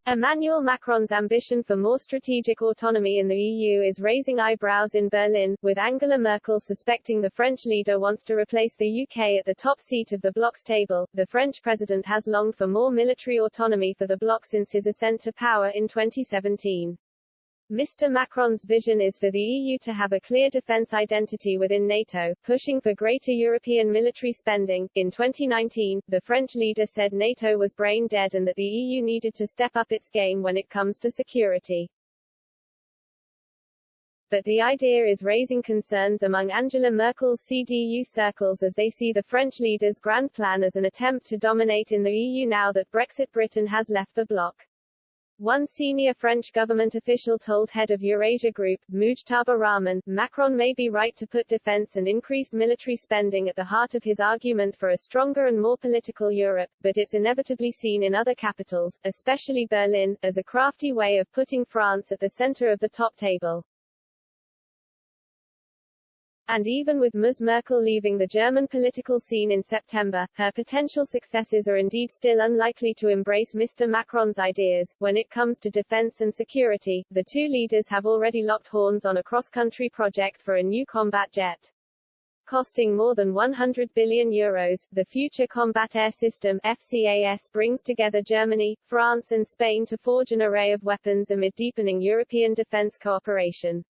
Emmanuel Macron's ambition for more strategic autonomy in the EU is raising eyebrows in Berlin, with Angela Merkel suspecting the French leader wants to replace the UK at the top seat of the bloc's table. The French president has longed for more military autonomy for the bloc since his ascent to power in 2017. Mr. Macron's vision is for the EU to have a clear defense identity within NATO, pushing for greater European military spending. In 2019, the French leader said NATO was brain dead and that the EU needed to step up its game when it comes to security. But the idea is raising concerns among Angela Merkel's CDU circles as they see the French leader's grand plan as an attempt to dominate in the EU now that Brexit Britain has left the bloc. One senior French government official told head of Eurasia Group, Mujtaba Rahman, Macron may be right to put defense and increased military spending at the heart of his argument for a stronger and more political Europe, but it's inevitably seen in other capitals, especially Berlin, as a crafty way of putting France at the center of the top table. And even with Ms. Merkel leaving the German political scene in September, her potential successors are indeed still unlikely to embrace Mr. Macron's ideas. When it comes to defense and security, the two leaders have already locked horns on a cross-country project for a new combat jet. Costing more than €100 billion, the Future Combat Air System (FCAS) brings together Germany, France and Spain to forge an array of weapons amid deepening European defense cooperation.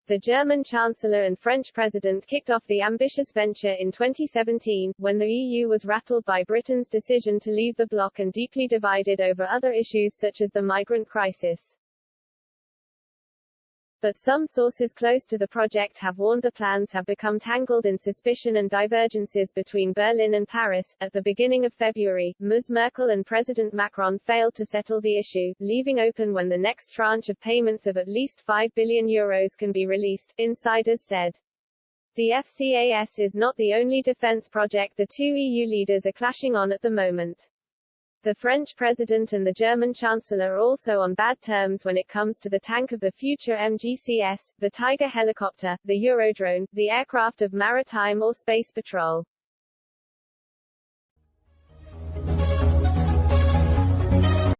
The German Chancellor and French President kicked off the ambitious venture in 2017, when the EU was rattled by Britain's decision to leave the bloc and deeply divided over other issues such as the migrant crisis. But some sources close to the project have warned the plans have become tangled in suspicion and divergences between Berlin and Paris. At the beginning of February, Ms. Merkel and President Macron failed to settle the issue, leaving open when the next tranche of payments of at least €5 billion can be released, insiders said. The FCAS is not the only defense project the two EU leaders are clashing on at the moment. The French president and the German chancellor are also on bad terms when it comes to the tank of the future MGCS, the Tiger helicopter, the Eurodrone, the aircraft of maritime or space patrol.